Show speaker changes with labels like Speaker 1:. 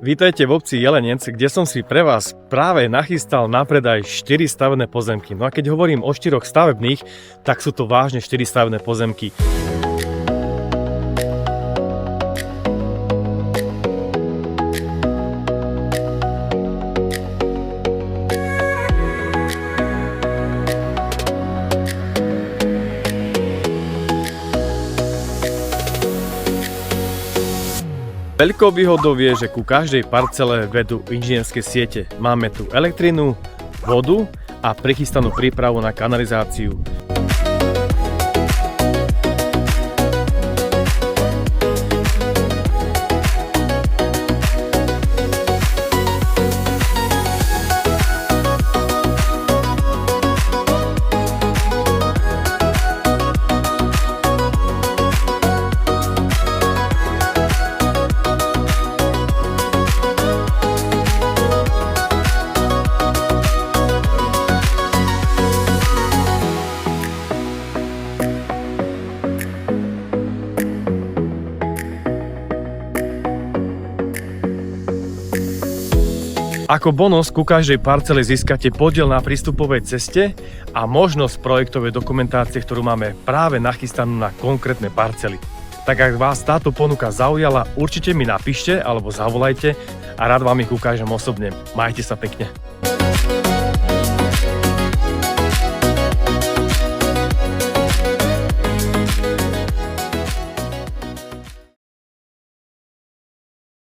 Speaker 1: Vítajte v obci Jelenec, kde som si pre vás práve nachystal na predaj 4 stavebné pozemky. No a keď hovorím o 4 stavebných, tak sú to vážne 4 stavebné pozemky. Veľkou výhodou je, že ku každej parcele vedú inžinierske siete. Máme tu elektrinu, vodu a prichystanú prípravu na kanalizáciu. Ako bonus ku každej parcele získate podiel na prístupovej ceste a možnosť projektovej dokumentácie, ktorú máme práve nachystanú na konkrétne parcely. Tak ak vás táto ponuka zaujala, určite mi napíšte alebo zavolajte a rád vám ich ukážem osobne. Majte sa pekne.